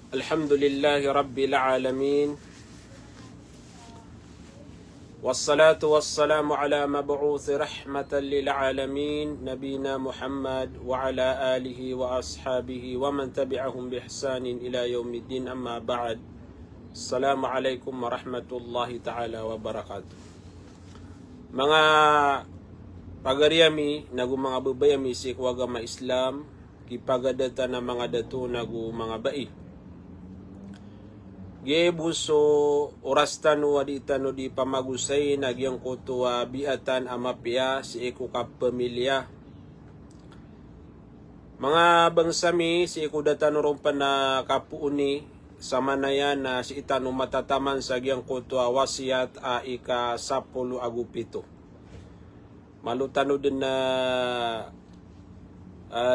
Alhamdulillahi Rabbil Alamin. Wassalatu wassalamu ala mab'uthi rahmatan lil alamin nabina Muhammad wa ala alihi wa ashabihi wa man tabi'ahum bi ihsanin ila yaumiddin, amma ba'd. Assalamu alaikum warahmatullahi ta'ala wabarakatuh. Mga pagariyami nagu mga babayami si wagama Islam kipagadata na mga datu nagu mga bai. Gebuso oras tanu adi tanu di pamagusay nagyang kutua biatan amapia si iku kapamilya. Mga bangsami si iku datanu rumpan na kapuuni sama na yan na si itanu matataman sa gyang kutua wasiat a ika 10 agupito. Malutano din na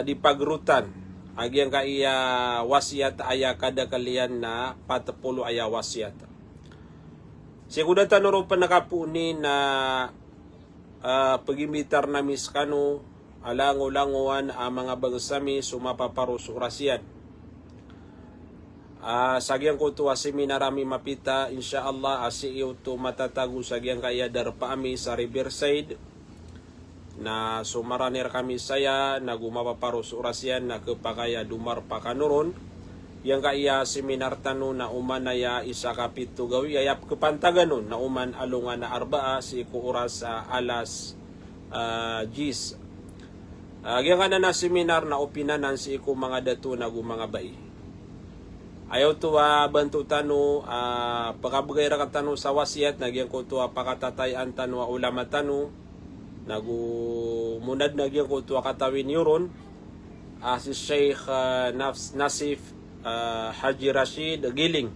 di pagrutan agyang kaya wasiat aya kada kalian na 40 aya wasiat. Siguro tanuro pa nakapuni na pagimitar na miskano alango-languan ang mga bangsami sumapaparus orasyan. Sagyang ko to seminarami mapita insyaallah asi to matatago sagyang kaya darpaami sa Riverside na sumaranir kami saya nagumapaparos orasyan na kepakaya dumar pakanuron yang kaya seminar tanu na uman ya isa kapito gawi ayap kepantaganon na uman alungan na arbaa si iku oras alas gis yang kana na seminar na opinanan si iku mga datu nagu mga bai ayaw tuwa bantu tanu pakabagay ra katanu sa wasiat nagyang ko tuwa pakatatayan tanu ulama tanu nagu munad nagyang ko tuwa katawin yuron si Sheikh Nasif Haji Rashid Giling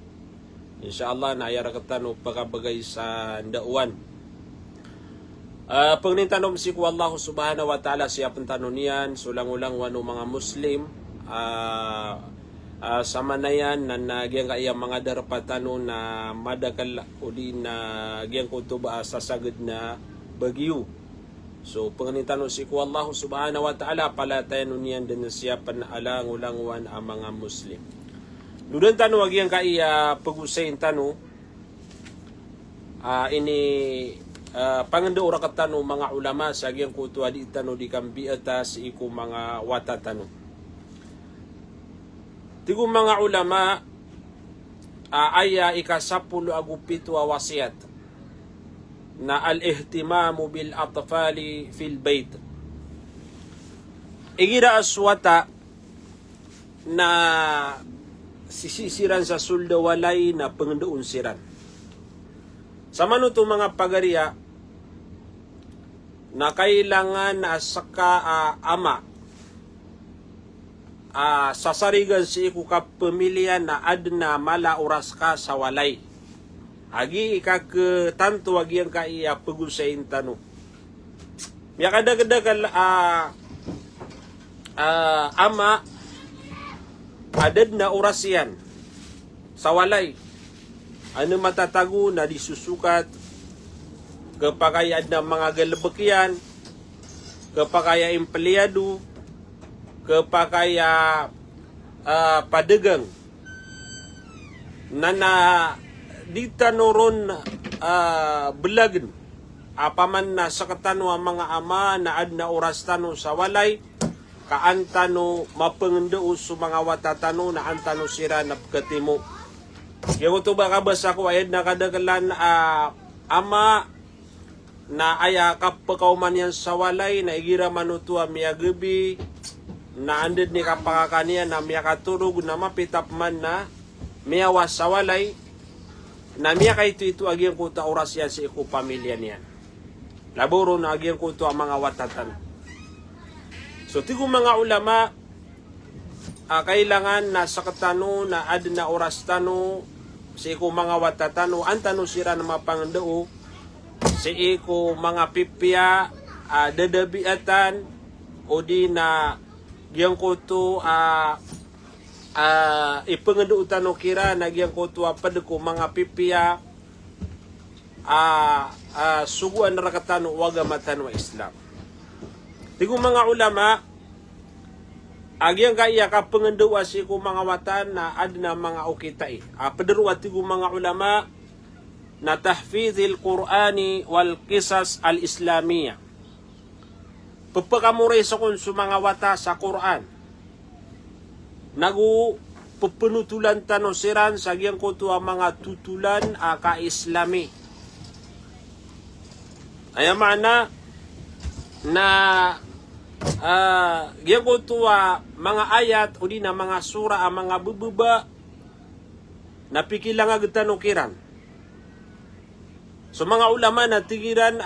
insyaallah na ayara katanu pakabagay sa ndauan. Pagnintanom si ku Allah subhanahu wa ta'ala siya pantanon niyan sulang-ulang wano mga Muslim sama na yan na nagyang kaya mga darapatano na madakal o di na nagyang ko tuba sa sagad na bagyo. So panganitano si ku Allah subhanahu wa ta'ala palatayan niyan din siya panalangulanguan ang mga Muslim. Dudan tano agyang kaya pag-usayin tano ini pangando ora katano mga ulama sa agyang kutuwa di tano di kambiata si iku mga watatano. Tigo mga ulama aya ika-10 agupito wasiat na al-ihtimamu bil atfali fil bait. Igira aswata na sisisiran sa sulda walay na pangandoon siran. Sama no mga pagariya na kailangan na saka ama sasarigan si iku kapamilya na adna mala oras ka sa walay. Agi tanto agi ang kaya pagusayin tano. Miya kadagdagal ama adad na oras yan sa walay. Ano matatago na disusukat kapakaya na mga galabakyan, kapakaya empleyado, kapakaya padagang na di tanoron belagan apaman na sakatano ang mga ama na adna oras tano sa walay kaantano mapangendo sa mga watatano na antano sira na pagkatimo. Yung ito ba kabasa ko ayad na kadagalan ama na aya kapakauman yan sa walay na igira manutua miya gabi na andad ni kapakakaniya na miya katurog na mapitap man na miyawas sa walay na miya kay ito agyang kuta oras yan sa iku pamilya niyan. Laboro na agyang kuta ang mga watatan. So tigo mga ulama kailangan na sakatano na adna oras tano sa iku mga watatano antano sira na mapangandao sa iku mga pipya dadabiatan o di na giyang kuto ipangando utano kira nagyang kuto padako mga pipya suguan na rakatano waga matano Islam. Tigo mga ulama Agyang kaya ka pengendawa si ko mga watan na adna mga ukitay. Pederwati ko mga ulama na tahfidhil Qur'ani wal qisas al-Islamiyah. Pagpakamuray sa kun sa mga wata sa Qur'an. Nagu pepenutulan tanosiran sa giyang ko to mga tutulan ka-Islami. Ay mana na giyang ko to mga ayat o di na mga sura mga bubaba na pikilang agtanukiran. So mga ulama na tigiran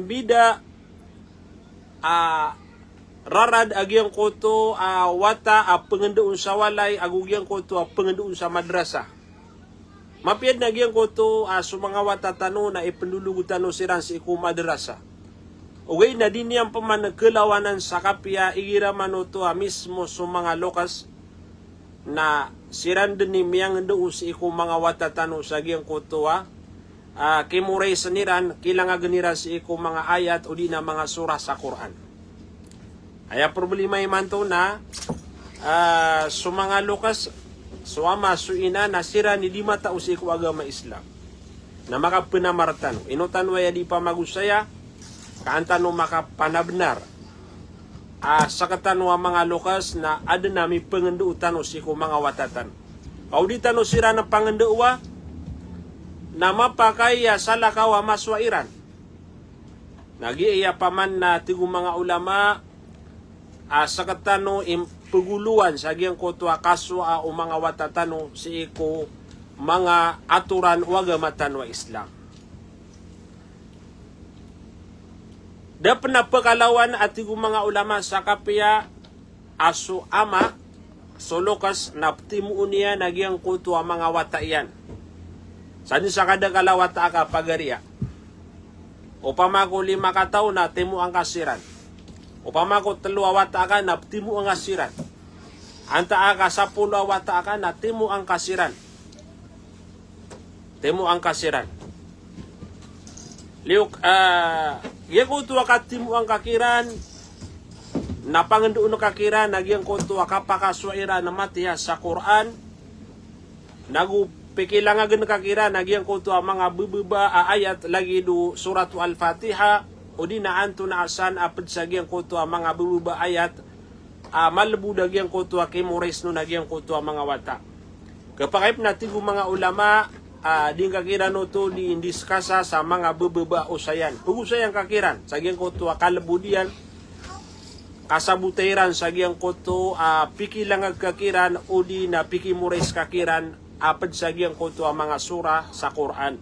bida rarad agyang koto wata pengendoon sa walay agugyang koto pengendoon sa madrasa. Mapiad na agyang koto sa mga wata tano na ipendulugutan no siran si iku madrasa. Ugay na din niyang pamanagkalawanan sa kapya igira manoto mismo sa mga lokas na siran din ni miyang doon si iku mga wata tano sa agyang koto kimuray sa niran, kilang aganiran si iku mga ayat o di na mga surah sa Quran. Ay problema iman to na so mga lukas suama suina na sira ni di mata si iku agama Islam. Na makapenamartan. Inutan waya di pa magusaya, kaantan no makapanabnar. Sa katanwa mga lukas na ada nami pengenduutan si iku mga watatan. Kauditan no sira na pangenduwa, na mapakai salakawa maswairan. Nag-iya paman na tigo mga ulama sa katano paguluan sa giyang koto kaswa o mga watatano si iko mga aturan wagamatan wa Islam. Dapat na pagkalawan at tigo mga ulama sa kapya aso ama solokas na timuun niya na giyang koto mga wataian. Saan sa kada kalawata ka pagariya? Upama ko 5 kataw na timu ang kasiran. Upama ko 3 wata ka na timu ang kasiran. Anta ka 10 wata ka na timu ang kasiran. Timu ang kasiran. Liuk, yaku tuwa ka timu ang kakiran, napangandoon kakiran, nagyang ko tuwa kapakaswaira na matiya sa Quran, pikilangagan kakira nagyang ko to mga bubaba ayat lagi do suratu al-Fatiha o di na anto na asan apad sa gyang ko to mga bubaba ayat malbu nagyang ko to kimores no nagyang ko to mga wata. Kapag natin mga ulama di kakira no to di indiskasa sa mga bubaba o sayan. Pugusayang kakiran sa gyang ko to kalabudian kasabutairan sa gyang ko to pikilangag kakiran o di na pikimores kakiran apad sa giyang koto ang mga sura sa Quran.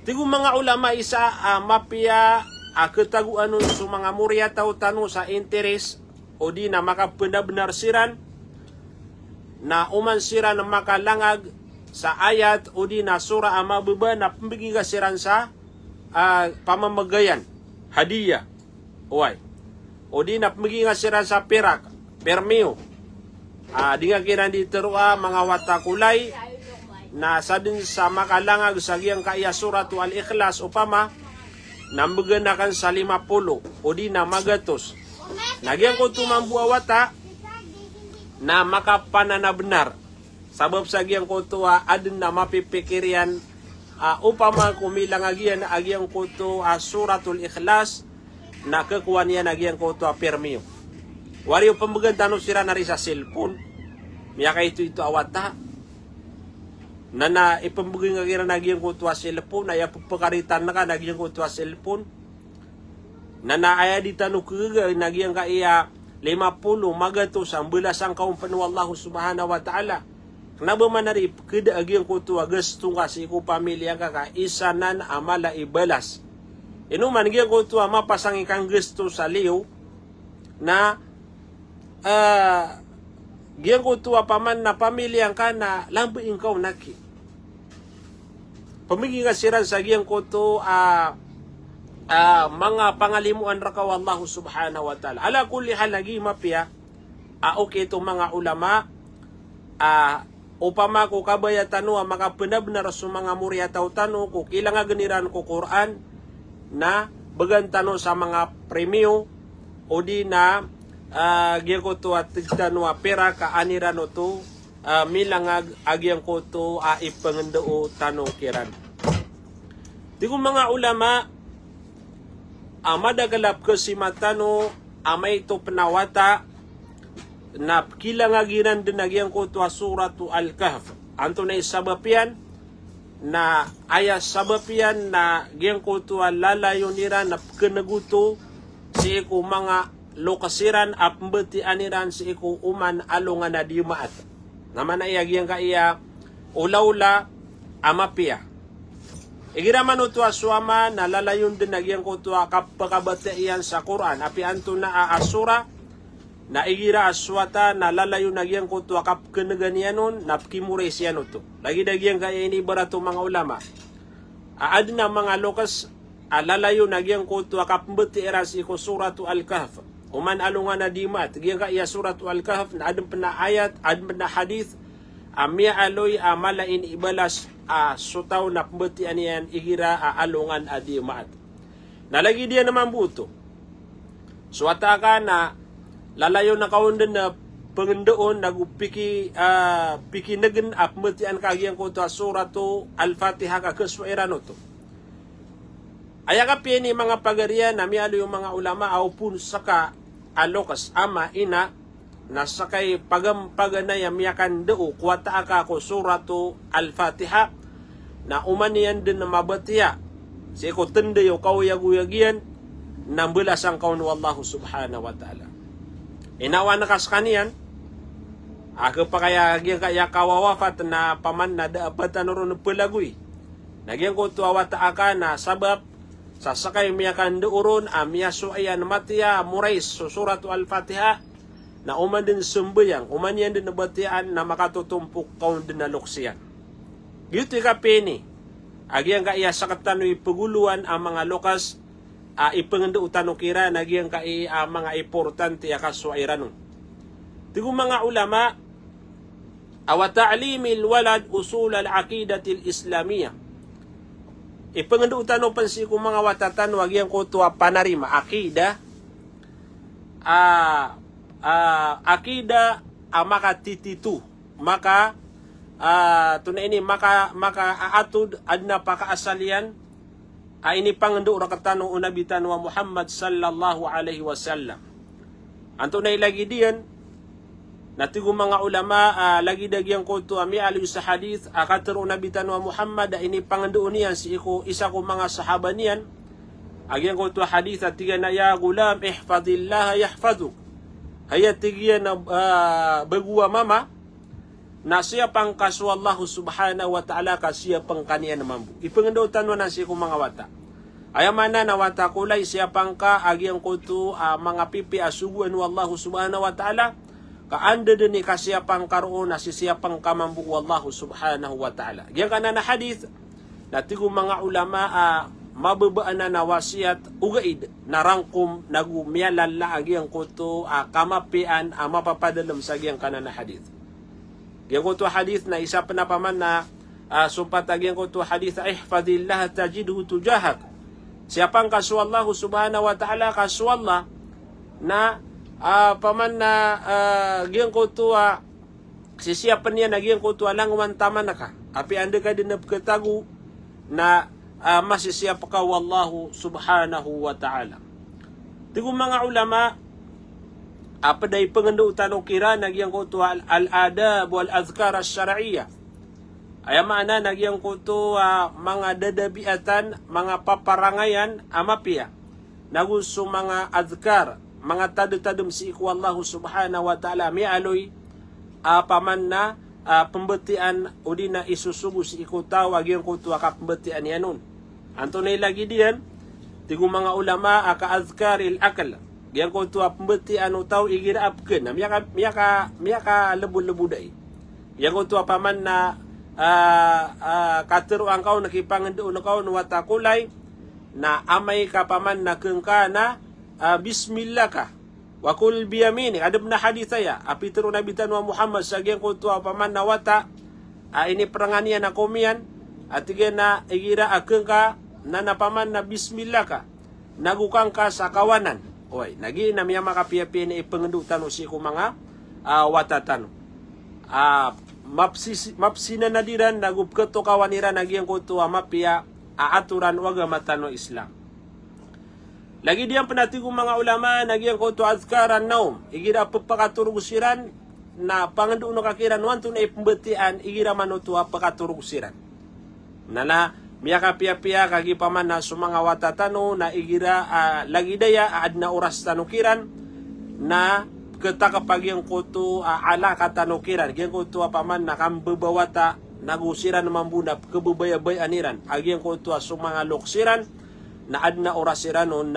Tigo mga ulama isa mapia ketaguan sa mga murya tao tano sa interes o di na makabenar siran na uman siran na makalangag sa ayat o di na sura amababa na pambiging siran sa pamamagayan, hadiah, uway. O di na pambiging siran sa perak, permeo. Di nga kiran dito mga watakulay na sa din sa makalangag sa giyang kaya suratu al-Ikhlas upama nambagan na kan sa 50 o di na magatos. Nagyang ko tumambuwa wata na makapananabenar. Sabab sa giyang ko to adin na mapipikirian upama kumilang agian na agyang ko to suratul Ikhlas na kakuha niya nagyang ko to permiyo. Wariyo pambaganda no sira na rin sa cellphone. Miyaka ito awata. Na ipambagin nga kira nagyang ko to cellphone. Ay pagpakaritan na ka nagyang ko to cellphone. Na naaya di tanong kaga nagyang ka iya 50 magatos ang belasang kaumpanu Allah subhanahu wa ta'ala. Kenapa manari kada agyang ko to gusto nga si ko pamilya ka isanan amala ibalas. Inuman nagyang ko to mapasang ikang gusto sa liyo na giyang ko tuwa paman na pamilya ka na lambo ikaw naki. Pamiging kasiran sa giyang ko to mga pangalimuan rakaw Allah subhanahu wa ta'ala. Ala kulli hal lagi mapya okay itong mga ulama upama ko kabaya tano makapenabnar sa mga murya tao tano ko kilang aganiran ko Quran na bagan tano sa mga premyo o di na gyang ko to at tigtanwa pera ka anira no to milangag agyang ko to ipangendo tanong kiran. Di ko mga ulama madagalap ko si matano amay to penawata na kilangagiran din nagyang ko to suratu Al-Kahf. Anto na isabapian na aya sabapian na gyang ko to lalayo nira na kenaguto si iku mga lokasiran apmbeti aniran si iku uman alungan na dimaat. Naman ay gyang ka iya ulaula amapia. Igiraman uto aswama na lalayon din nagyang ko to kapakabate iyan sa Quran. Api anto na asura na igira aswata na lalayo nagyang ko to kap keneganianon na kimuray siyan uto. Lagi nagyang kaya ini barato mga ulama. Aad na mga lokas lalayo nagyang ko to kapmbeti eras iko suratu Al-Kahf. Uman alungan na dimat. Gyang kaya suratu Al-Kahf na adem pena ayat, adem pena hadith. Amia aloy malain ibalas sutaw na pembeti anian igira alungan adimat. Nalagi dia naman buto. Suwata ka na lalayo na kaundan na pengendoon nagupiki negen apmetian kagyang ko to suratu Al-Fatiha ka keswairan to. Ayaka pini mga pagarian na mialo yung mga ulama au pun saka alokas ama ina nasakay pagampaganaya miyakan deo kuwata aka ko suratu Al-Fatiha na umanian din na mabatiya si ko tende yo kauyag-uyagian na belasang kaun wallahu subhanahu wa ta'ala. Inawa na kas kanian ako pa kaya kawawafat na paman na daapatan ron pelagui nagyang ko tuwata aka na sabab sasakay miyakan deuron miyaso ayan matiya murais so suratu Al-Fatiha na uman din sumbayang, uman yan din nabatian na makatutumpok kaun din na luksiyan. Gito ka pini, agyang ka iya sakatan ipaguluan ang mga lokas, ipangendo utano kira, nagyang ka mga importante akaswairan. Tigo mga ulama, wa ta'limil walad usul al-aqidati al-islamiyah. Ipangendo utano pansi ko mga watatan, wagyang ko tuwa panarima, akida, akida maka tititu maka tuna ini maka aatud adna pakaasalian ini pangendo ura katano unabitan wa Muhammad sallallahu alaihi wasallam. Anto na ilagi diyan natigo mga ulama lagi dagyang ko to ami ali sa hadith akatero unabitan wa Muhammad ini pangendo niyan si isa ko mga sahaba niyan agyang ko to hadith atiga na ya gulam ihfazillah yahfazuk. Hayatigian na bagua mama na siya pang kaswallahu subhanahu wa ta'ala siya pang kaniya naman bu. Ipangandotan mo na siya kung mga wata. Ayamana na wata kulay siya pang ka agyang kuto mga pipi asuguan wallahu subhanahu wa ta'ala kaanda din ni siya pang karoon na siya pang kamambu wallahu subhanahu wa ta'ala. Diyan ka na hadith na tigo mga ulama mababaan na nawasiat ugaid na rangkum nagumyalala agyang kuto kamapian mapapadalam sa agyang kanana hadith. Agyang kuto hadith na isa pa na paman na sumpat agyang kuto hadith ihfadillah tajidhu tujahak. Siapang kaswallahu subhanahu wa ta'ala kaswallah na paman na agyang kuto sisiyapan niya agyang kuto langwan taman na ka. Api anda ka din napkatagu na masisiyap ka wallahu subhanahu wa ta'ala. Tigo mga ulama apaday pangando utanong kira nagyang ko to al-adab wal-azkar as-syar'iyya. Ayamana nagyang ko to mga dadabiatan, mga paparangayan amapia. Naguso mga azkar, mga tadutadum si iku wallahu subhanahu wa ta'ala mialoy paman na pembetian o di na isusubo si ikutaw agyang kuto pembetian yanon. Anto na ilagi diyan tigo mga ulama azkaril akal gyang kuto pembetian utaw igira apken miyaka lebu-lebu dai gyang kuto paman na katero ang kaw nakipangendo na kaw wata kulay na amay ka paman na kengka na bismillah ka wakul biyamini adab na hadithaya apitero nabitan wa Muhammad sagyang kuto paman na wata ini peranganian na komian atigen na igira akeng ka na napaman na bismillah ka nagukang ka sa kawanan Oy, nagi na miya makapiapi ni ipengendutan si ko mga watatan. Mapsina na diran nagupketo kawanira nagyang kutua mapia aturan waga matano Islam. Lagi diyan penatigo mga ulama nagyang kutua azkaran naum. Igira pagpakaturugusiran na pangandu no kakiran wanto na ipembetian igira manutua pakaturugusiran. Nana miya kapia-pia kagi paman na sumanga watatano na igira lagi daya adna oras tanukiran na kita kapag yung kuto ala katanukiran yung kuto paman na kambabawata nagusiran naman bunap kababay-bay aniran agi yung kuto sumanga loksiran na adna orasiran nun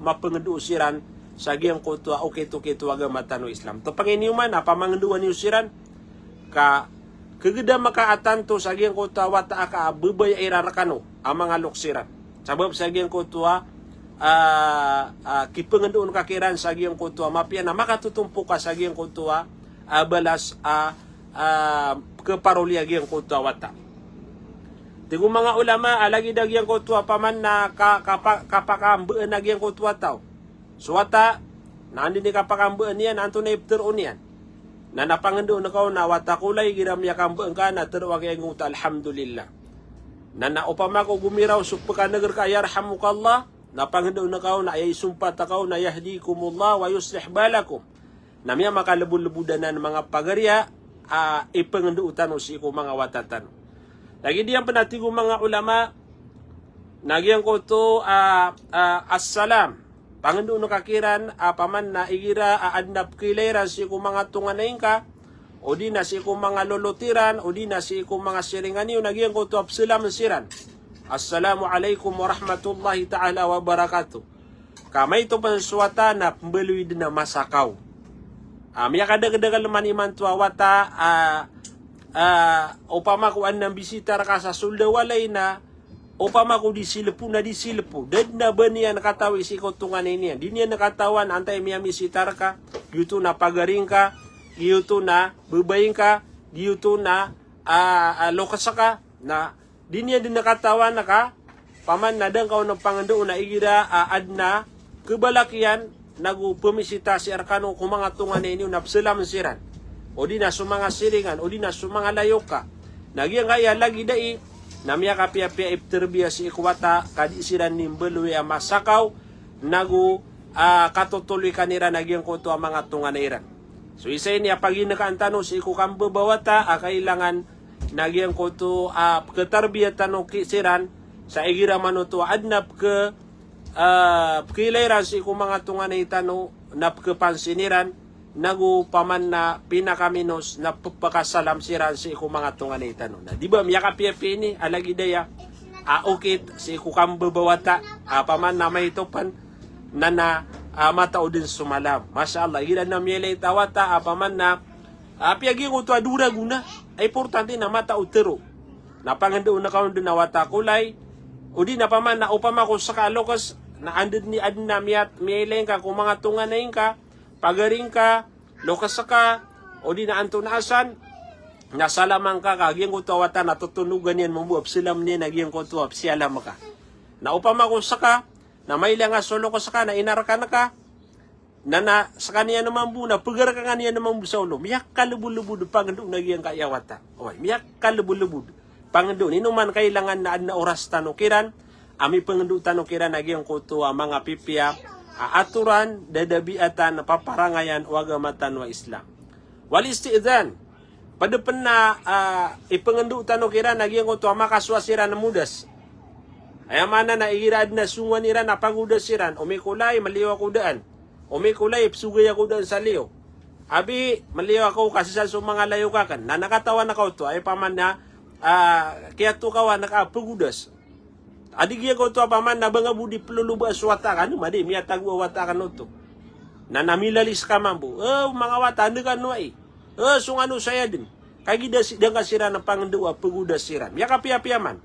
mapengedusiran sa yung kuto okay-to agama tano Islam to panginiuman pamangenduan yung siran ka kageda makaatan to sa yung kuto wata ka babay irarakano ang mga loksiran sabab sa yung kuto kipengendoon kakiran sa giyang kutua mapia na makatutumpo ka sa giyang kutua balas keparulia giyang kutua wata. Tigo mga ulama alagi dagyang kutua paman na kapakambeen na giyang kutua tao. Suwata na andi ni kapakambeen yan anto na ipteron yan. Na napangendoon na kao na wata kulay giram yakambeen ka na terwag yung nguta alhamdulillah. Na naupama ko gumiraw supaka nagar ka yarhamukallah napangendoon na kao na ay sumpa takaw na yahdikumullah wa yuslih balakum. Na miya makalabul-lubudan ng mga pagarya ipengendootan si ko mga watatan. Lagi diyan panatigo mga ulama nagyang ko to assalam. Pangendoon na kakiran paman na igira aadnap kilayran si ko mga tunganayin ka o di na si ko mga lolotiran o di na si ko mga siringaniyo nagyang ko to absalam siran. Assalamualaikum warahmatullahi ta'ala wabarakatuh. Kamay ito pansuwata na pembeluid na masakaw. Miya kadagdagal naman iman tuwa wata upama ko ng bisitar ka sa suldawalay na upama ko disilepu. Dad na ba niya nakatawi si kutungan niya. Di niya nakatawan antay miya bisitar ka. Yuto na pagaring ka. Yuto na babayin ka. Yuto na lokasa ka. Na di niya din nakatawan na ka, paman na dang kao ng pangandoon na igira adna kebalakian nagu pemisita si arkano kung mga tungan ninyo napsalam siran. O di na sumanga siringan, o di na sumanga layoka. Nagyang kaya lagi dai, namya kapia-pia ipterbiya si ikwata, kadi siran nimbeluwi ang masakaw, nagu katutuloy kanira nagyang kuto ang mga tungan na iran. So isa niya pag inakaantano si ikukang babawata, kailangan nagyang ko to ketarbiyatan o kisiran sa igira manuto adnap ke kilairan si kung mga tungan na itano nap kepansiniran nagu paman na pinakaminos na pagpakasalam siran si kung mga tungan na itano na di ba miyakapiapi ni alagi daya ukit si kukang babawata paman na may topan na matao din sumalam masyaallah igira na miyelay tawata paman na piagi ko to adura guna ay importante na mata utero. Napangandoon na kaon din na wata kulay. O di na paman na upama ko sa kalokas na andid ni adna miyat miyeleng ka kung mga tungan na ka, pagaring ka, lokas ka, o di na anto na asan, nasalamang ka, kagiyang ko to wata natutunugan yan mabuap silam niya nagyang ko to sialam ka. Na upama ko sa ka, na may lang solo ko sa ka, na inaraka na ka, na sa kaniya naman buna, pagar ka kaniya naman sa ulo, miyak kalubulubud, pangandoon nagyang kayawata. Okay, miyak kalubulubud, pangandoon, inuman kailangan na adna oras tanukiran, ami pangandoon tanukiran nagyang kuto mga pipia, aturan, dadabiatan, paparangayan, wagamatan wa Islam. Wal isti'adhan, padapan na ipangandoon tanukiran nagyang kuto makaswasiran na mudas. Ay mana na irad na sungan niran na pagudas siran, umikulay, maliwa kudaan. Umikulay, sugay ako doon sa liyo. Abi, maliw ako kasi sa mga layo kakan. Na nakatawa na ko to, ay paman na, kaya to kawa nakapagudas. Adigya ko to, paman na banga budi peluluba suwata ka. Ano, madi, miya tagwa wata ka no to. Na namilalis ka mambu. Mga wata, ano ka no ay. Sung ano saya din. Kagida sidang kasira ng pangandawa, pagudas siran. Miya kapia-piaman.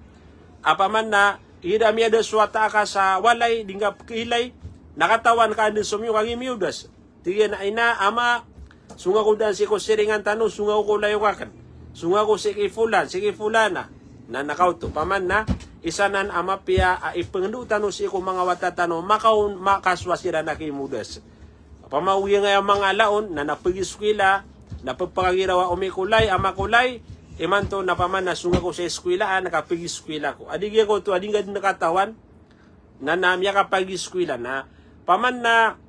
Apaman na, ida miya da suwata ka sa walay, dingga kilay, nakatawan ka din sumyo kagi miudas. Tigyan na ina ama sunga ko dan si ko siringan tano sunga ko layo kakan. Sunga ko si fulana na nakauto paman na isanan amapia ipengendutan si ko mga watatano makaswa sila nakimudas. Pamauwi nga mga laon na napag-eskwela, napagpakagirawa umikulay, amakulay, imanto na paman nasunga ko sa eskwelaan, nakapag-eskwela ko. Adigyan ko to, ading nakatawan, na namya kapag-eskwela na, paman na,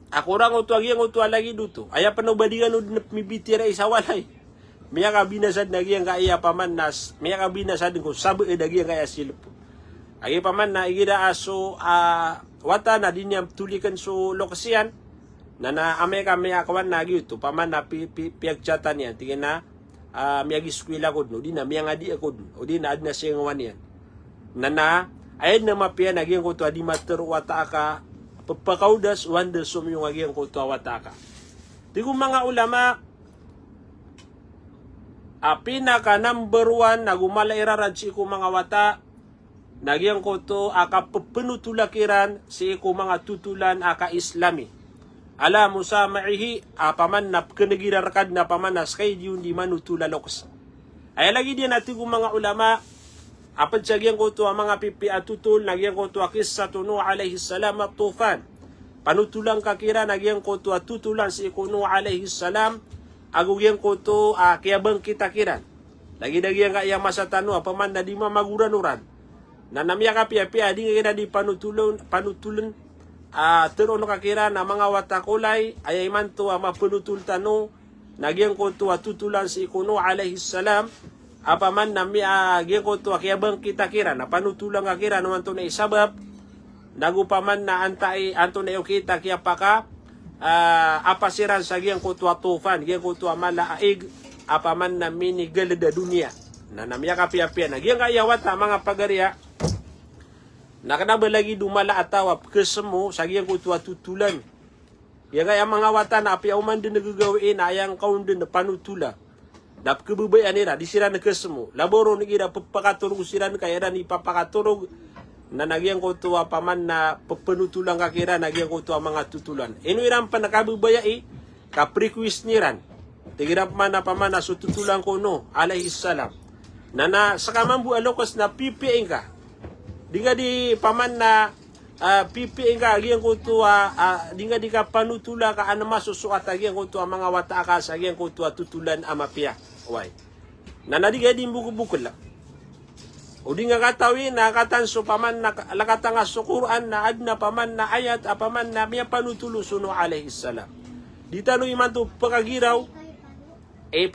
ako rang to, agyan ko to alagi duto. Aya panubadigan no mibitira isawalay. Miya ka binasad na agyan kaya paman nas, miya ka binasad ko, sabi agyan kaya silpo. Agi paman na, igira aso, wata na din niya tulikan so lokasyan, na ame kami akawan nagi ito paman na piyagchatan yan tingin na miyag iskwila ko no di na miyang adi ako o di na ad na siya ngawan yan na ayad na mapia naging ko to adi mater wataka pagpakaudas wanda sum yung aging ko to wataka tigong mga ulama pinaka number 1 na gumala irarad si ko mga wata naging ko to aka penutulakiran si ko mga tutulan aka islami ala musa maihi paman na kenegirarkad na pamanas kay yun di manutulaloks. Ay lagi din natin kung mga ulama apad sagyan ko to ang mga pipi atutul nagyan ko to kissa Nuh alayhi salam at tufan. Panutulang kakira nagyan ko to atutulan si Nuh alayhi salam agugyan ko to kiyabang kita kiran. Lagi nagyan ka iya masatano paman na di mamaguranuran. Na namya ka piya di nga di panutulan teron kakira na mga watakulay ay man to mapunutul tano nagyan ko to tutulan si Nuh alayhi salam apaman na nagyan ko to kiyabang kita kira na panutulang kakira naman to na isabab nagupaman na antay anto na kita kaya paka apasiran sa gyang ko to tufan gyang ko to malaaig apaman na minigalada dunia na namya kapiapia nagyan kayawat mga pagariya nakadaba lagi dumala atawap kesemo sagyang ko tuwa tutulan. Yang kaya mga wata na api auman din nagagawin na ayang kaun din na panutula. Dap kebubayan nila di sira na kesemo. Laboro ni kira pagpakaturog sira na kaya ni papakaturog na nagyang ko tuwa paman na panutulang kakira nagyang ko tuwa mga tutulan. Ino iram pa nakabubaya kaprikwis niran. Tigirap man na paman na sututulang ko no alayhi salam. Na sa kamambu alokos na pipiin ka. Di nga di paman na pipiin ka agiyan ko tuwa di nga di ka panutula ka ano masusukat agiyan ko tuwa mga wata ka sa agiyan ko tuwa tutulan amapia. Why? Na di nga di bukul lang. O di nga katawin na katanso paman na lakatanga sa Quran na adna paman na ayat paman na miya panutulo suno alayhi salam. Di tano iman to pagagiraw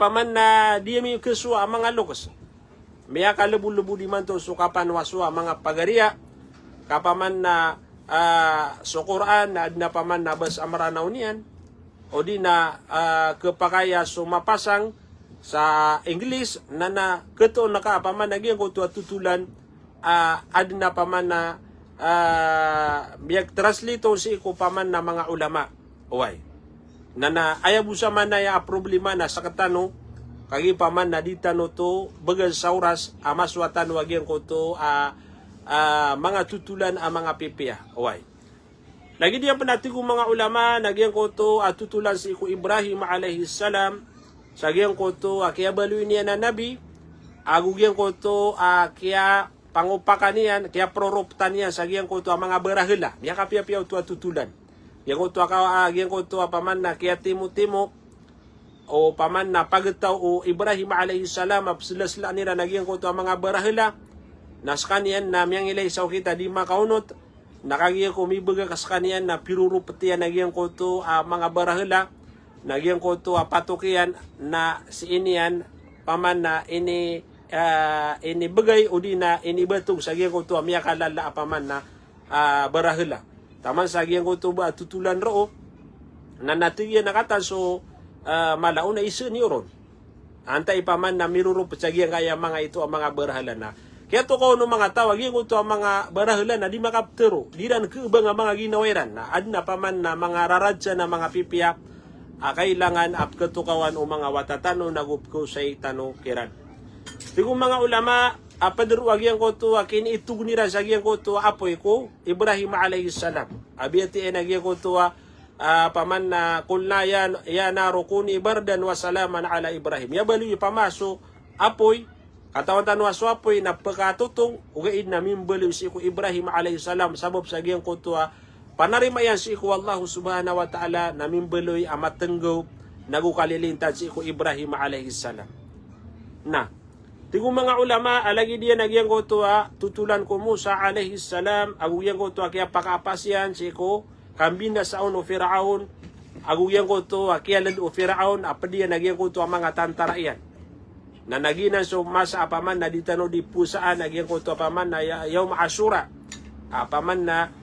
paman na di mi keswa mga lokos. Miya kalebu-lebu di man to sukapan waswa mga pagariya kapaman na sa Quran na adna paman na bas amranaw niyan o di na kepakaya sumapasang sa English na keto nakapaman nagyan ko tutulan adna paman na biag translate si ko paman na mga ulama oy na ayabusa man na ya problema na sa katano kagi paman na ditano to bagal sauras amaswatan wagyan ko to mga tutulan mga pipiya. Oy. Lagi diyan pa natin kung mga ulama nagyan ko to tutulan si ko Ibrahim alayhi salam sagyan ko to kaya baluin niya na nabi agugyan ko to kaya pangupakan niyan kaya proroptan niya sagyan ko to mga berahila miya kapiya-piya to tutulan. Yan ko to agyan ko to paman na kaya timo-timo o paman na pagtaw o Ibrahim alayhi salam apsilasla nila nagyan ko to mga barahila nas kanian na miyang ilay sa kita di makaunot nakagiyan ko mibaga kas kanian na pirurupatian nagyan ko to mga barahila nagyan ko to patukian na si inian paman na ini bagay o di na inibatog sa gyang ko to miya kalala paman na barahila taman sa gyang ko to ba tutulan ro na natigyan nakatan so malaon na iso ni oron. Antay pa man na mirurup sa kaya mga ito ang mga barahala na. Kaya to ko no mga tawag yung ito ang mga barahala na di makaptero. Di ran kubang ang mga ginawiran na adna pa man na mga raradsa na mga pipiya kailangan apkatukawan o mga watatano nagupko sa itano kiran. Tigong mga ulama padaruag yan ko to kinitug nira sa yan ko to apoy ko Ibrahim alayhi salam. Abiyati nagyan ko to paman na kulna ya narukuni bardan wa salaman ala Ibrahim. Ya balu pamaso apoy Katawan tanwa swapoy na pagkatutong ugaid na mimbaliw si iku Ibrahim alayhi salam sabab sa giyang kutua panarima yan si iku Allah subhanahu wa ta'ala na mimbaliw amatenggaw nagukalilintad si iku Ibrahim alayhi salam. Na, tingong mga ulama alagi diya nagyang kutua tutulan ko Musa alayhi salam aguyang kutua kaya pakapasyan si iku kambina sa uno Firaun aguyang kutua kaya lalo Firaun apa dia nagyang kutua mga tantara yan. Na naginan so masa apaman na ditano di pusaan nagyang kuto apaman na yaum Ashura apaman na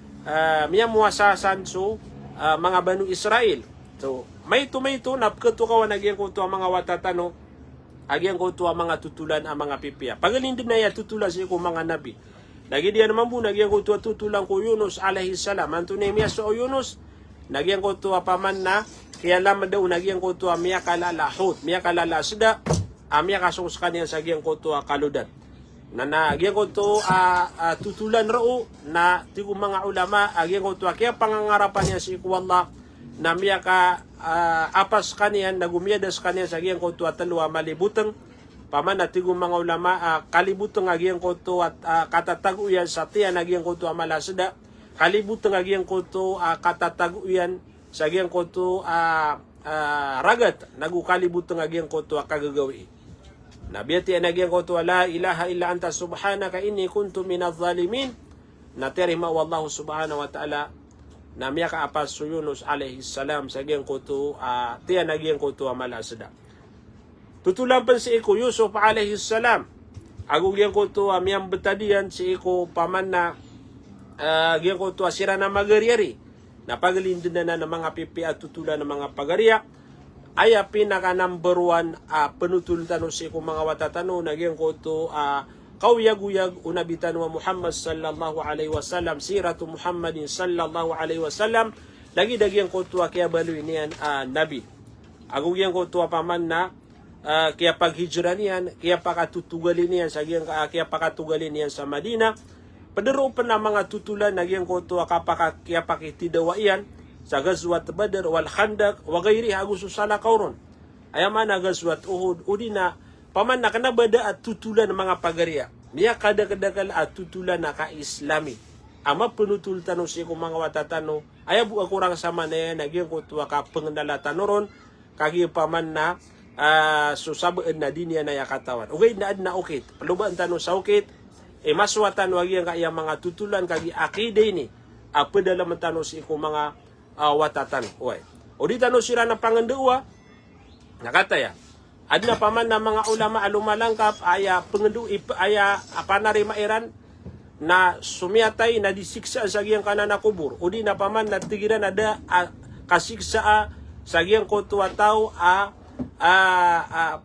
miya muwasasan so mga Banu Israel. So may ito napketo kawan nagyang kuto mga watatano agyang kuto mga tutulan ang mga pipiya pagalindin na ya tutulan sa ko mga nabi lagi diyan naman po nagyang kuto tutulan ko Yunus alayhi salam anto na miya so Yunus nagyang kuto apaman na kaya lamang daw nagyang kuto miya kalalahot miya kalalasda amya kasus kaniya sa giyang koto kaludan. Na giyang koto tutulan rao na tigo mga ulama giyang koto kaya pangangarapan niya si Allah na miya ka apas kaniya nagumiyadas kaniya sa giyang koto at talwa malibutang paman na tigo mga ulama kalibutang giyang koto at katataguyan sa tiya na giyang koto malasda kalibutang giyang koto katataguyan sa giyang koto ragat nagukalibutang giyang koto kagagawi. Nabiyati nagyang koto la ilaha illa anta subhanaka inni kuntu minadh zalimin na terima wallahu subhanahu wa ta'ala na miya ka apas so Yunus alayhi salam sa gyang koto tiya nagyang koto malasda. Tutulan pa si iku Yusuf alayhi salam agug gyang koto miyang betadian si iku paman na gyang koto sira na magaryari na pagalindunan na ng mga pipi at tutulan ng mga pagarya aya pinaka number 1 penutulutan si ko mga watatano nagyang koto kauyag-uyag unabitan wa Muhammad sallallahu alaihi wasallam siratu Muhammadin sallallahu alaihi wasallam lagi dagyang koto kaya baluy niyan nabi agugyang koto paman na kaya paghijra niyan kaya pakatutugalin niyan sa kaya pakatugalin niyan sa Madina padaro pa na mga tutulan nagyang koto kaya pakitidawa iyan sa gazwat Badr wal Khandaq wa ghairiha gusto sala kauron ayaman na gazwat Uhud udina paman na kanabada at tutulan ng mga pagarya niya kada-kadakal at tutulan na ka-Islami ama penutul tanong siya kung mga watatano ayabu akurang sama na yan nagyang kutuwa ka pengendalatan noron kagi paman na susabaan na din yan na yakatawan ugay na ad na ukit palubaan tanong sa ukit maswatan wagi ang kaya mga tutulan kagi akide ni apa dalam tanong siya kung mga watatan. Uy. O di tanong sila ng panganduwa, nakata ya. Adna paman na mga ulama alumalangkap aya pengendu aya panari mairan na sumiatay na disiksa sa giyang kanana kubur. O di na paman na tigiran ada kasiksa sa giyang kutua tao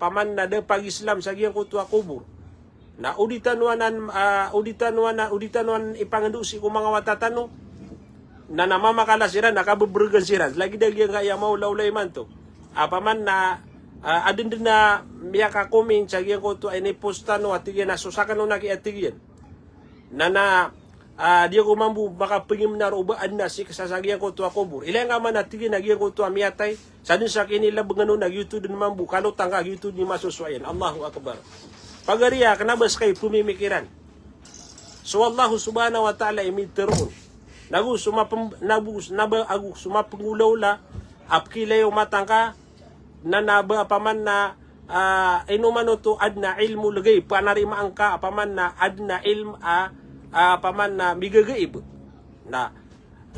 paman na da pag-Islam sa giyang kutua kubur. Na uditanwanan ipangendu si ko mga watatano na namamakala sila, nakabuburgan sila. Lagi dahil yung kaya maulaulay man to. Apaman na, adin din na miya kakuming, sagyan ko to ay niposta no, at tigyan na susakan no nakiatigyan. Dia ko mambu, baka pingim na rubaan na si kasasagyan ko to akubur. Ilang nga man natigyan, nagyan ko to amiyatay, sa din sa kinila bangano, nagyuto din mambu, kalutang ka, gyuto din masuswayan. Allahu Akbar. Pagariya, kanabas kay pumimikiran. So Allah subhanahu wa ta'ala imiterun. Agus sumapengulaw la apkilay matangka na naba paman na inumano to adna ilmu lagay panarima angka paman na adna ilm paman na migagaib na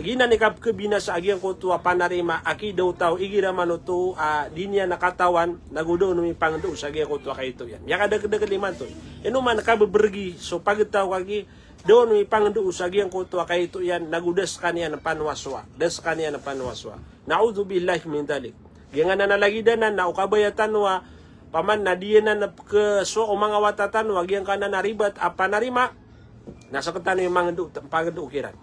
ginanikap kabina sa agyang ko to panarima aki daw taw igira mano to dinya nakatawan nagudo no mi pangdo sa agyang ko to kay ito yan ya kadag liman to inuman kabebergi so pagtaw kagi doon may pangdo usagi ang kuto kay ito yan nagudas kaniya ng panwaswa. Das kaniya ng panwaswa. Na'udhu billahi min dalik. Gangan na nalagidanan na ukabayatan wa paman na diyan na keso o mga watatan wag yang kana naribat apa narima nasa katano yung mga pangdo ukiran.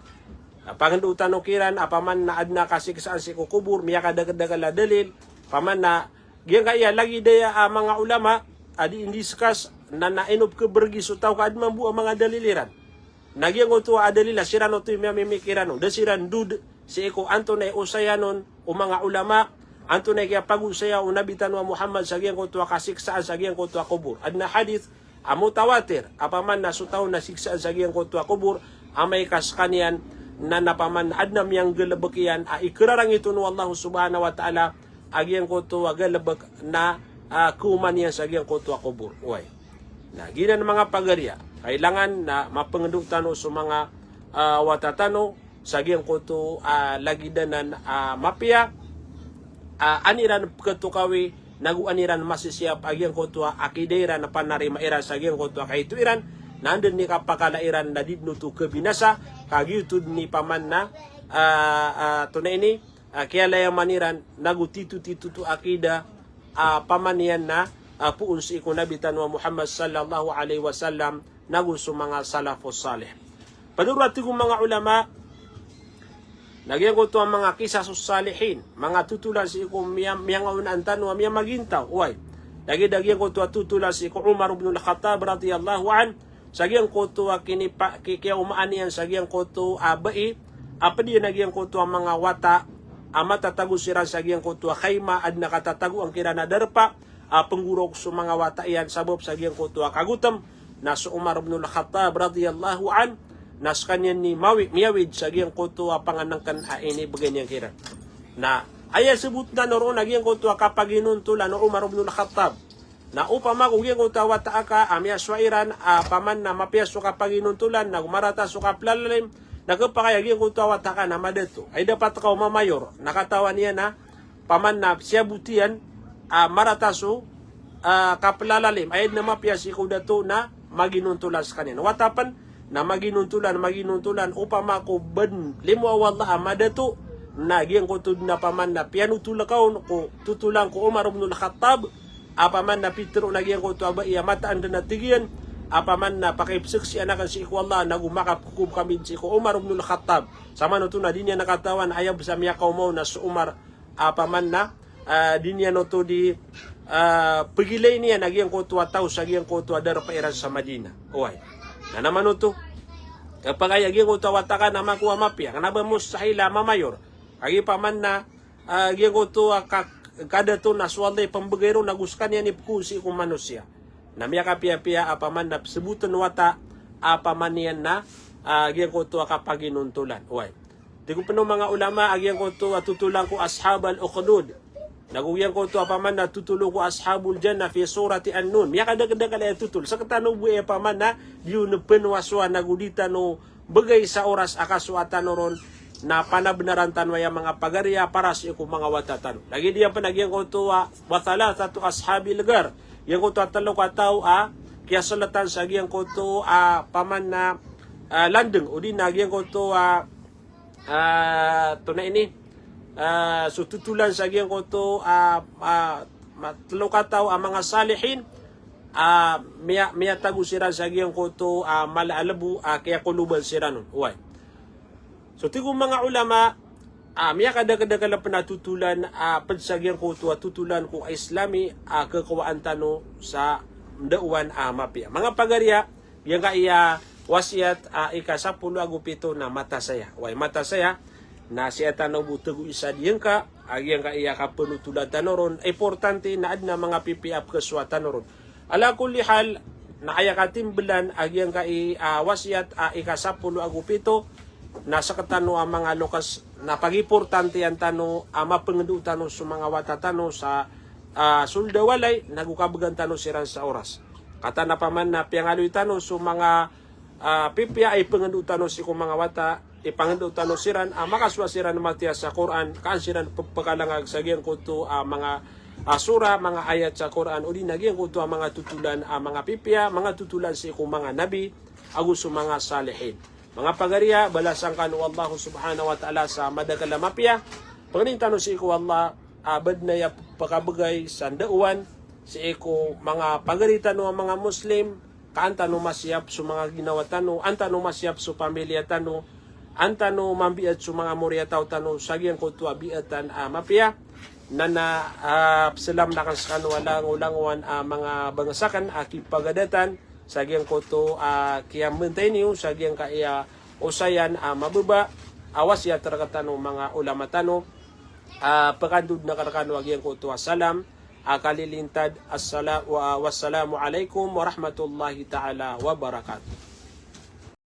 Pangdo ukiran apaman na adna kasiksaan si kukubur miya kadagdagala dalil paman na gyang kaya lagi daya mga ulama adi indiskas na nainop ke bergi so taw kad mambu ang mga daliliran. Nagyang uto adalila sirano to yung mimikirano. Dasiran dud si eko anto na usayanon o mga ulama anto na kaya pag-usaya o nabitan wa Muhammad sa gyang uto kasiksaan sa gyang uto kubur. Adna hadith mutawatir apaman na sutaw na siksaan sa giyang kutwa kubur amay kaskanian na napaman adnam yang galabakian ikrarang ito no Allah subhanahu wa ta'ala agiyang kutwa galabak na kuman yan sa giyang kutwa kubur. Uy. Na ginan mga pagarya kailangan na mapangadutan sa mga watatano sa giyang kutwa lagidanan mapya aniran ketukawi naguaniran masisiyap agyang kutwa akidera na panarima iran sa agyang kutwa kay iran nandun ni kapakalairan na didno to kabinasa kagyutud ni paman na tunay ni kaya layamaniran nagutitu-titu to akida pamanian na puun si ikunabitan wa Muhammad sallallahu alaihi wasallam naguso mga salafos salih. Panurati kong mga ulama nagyan ko ito ang mga kisah salihin, mga tutulan si ko miyang unantan wa miyang magintaw. Uy, nagyan ko ito tutulan si ko Umar ibn al-Khattab radiyallahu an, sagyan ko ito kaya umaanian sagyan ko ito bai, apa dia nagyan ko ito ang mga wata, matatago siran sagyan ko ito khayma ad nakatatago ang kirana darpa, penggurok sa mga wata iyan sabab sagyan ko ito kagutam, na si Umar ibn al-Khattab radiyallahu an, nas kanyan ni miyawid sa giyang kuto panganangkan ini baganyang kira. Na aya sebut na noro na giyang kuto kapag inuntulan no Umar ibn al-Khattab. Na upama kung giyang kuto wataaka amya swairan paman na mapiaso kapag inuntulan na gumarata so kaplalalim nagpakaya giyang kuto wataka na madeto. Ay dapat ka mamayor nakatawa niya na paman na siya butian marataso kaplalalim ay na mapiasi ko dato na maginuntulan sa kanina. Watapan na maginuntulan upama ko ben limo wallah amadato nagyang ko tud na paman na pianutulakaw ko tutulang ko Umar ibn al-Khattab apaman na Pedro nagyang ko to aba iya mataan na tigian apaman na pakipsik si anakan si wallah nagumakapkub kami si ko Umar ibn al-Khattab sama no to na dinya nakatawan ayab sa miya kaumo na si Umar apaman na dinya no to di pagilay niya nagyang ko to taw sa gyang ko to dar pa iran sa Madina. Oy. Na naman ito, kapag ayagin ko tawataka na makuha mapya, kanaba mo sa hila mamayor, agi pa man na, agin ko to kada to na swalday pambagayro na guskan yan ipkusi kung manusia. Na miya kapia-pia, apaman na sebutan wata, apaman yan na, agin ko to kapag inuntulan. Uy, di ko pa no mga ulama, agin ko to tutulang ko ashabal ukhdud. Nagugyan ko ito apaman na tutulo ko ashabul jannah fi surati an-nun. Miya kadagdag kalaya tutul. Sa katano buhay apaman na yun penwaswa nagudita no bagay sa oras akaswatan ron na panabnaran tanwaya mga pagarya para sa iku mga watatan. Lagi diya pa nagyan ko ito watala tato ashabil gar. Yan ko ito talo kataw kaya salatan sa agyan ko ito paman na landeng. O di nagyan ko ito ito na ini. So tutulan sa giyang ko to matlukataw ang mga salihin miya tago sira sa giyang ko to malaalabu kaya kuluban sira nun. Uy. So tigong mga ulama miya kadagadagal panatutulan padsagyan ko to tutulan ko islami kakawaan tano sa dauan mapya. Mga pagarya yang kaya wasiat ika-10 agupito na mata saya. Uy, mata saya na siya tanaw butago isa diyan ka agyang ka iya ka penutulan tanoron importante na adna mga pipiap kaswa tanoron ala kulli hal na aya ka timbelan agyang ka wasiat ika-10 agupito na sa katano ang mga lokas na pag-importante ang tano mapangedu tano sa mga watatano sa suldawalay nagukabagan tano siran sa oras kata na paman na piangaloy tano sa mga pipia ay pangedu tano si kung mga wata ipangendo tano siran makaswa siran matiya sa Quran kaan siran pagpakalangag sa giyang kuto mga sura mga ayat sa Quran o di nagyang kuto mga tutulan mga pipya mga tutulan sa ikong mga nabi agus mga salihin mga pagarya balasan kanu Allah subhanahu wa ta'ala sa madagala mapya pagning tano si iko Allah abad na ya pakabagay sa dauan si iko mga pagarita no mga Muslim kaanta no masyap sa mga ginawa tano anta no masyap sa pamilya tano anta no mambiat sa mga moriya tao tano sagyan ko to abiatan mapya na selam na kas kanwalang ulangwan mga bangsakan akipagadatan sagyan ko to kaya maintain sagyan ka iya usayan mababa awas ya tarakatano mga ulama tano pagandud na karakano agyan ko to salam akalilintad. Wassalamu alaikum warahmatullahi ta'ala wabarakatuh.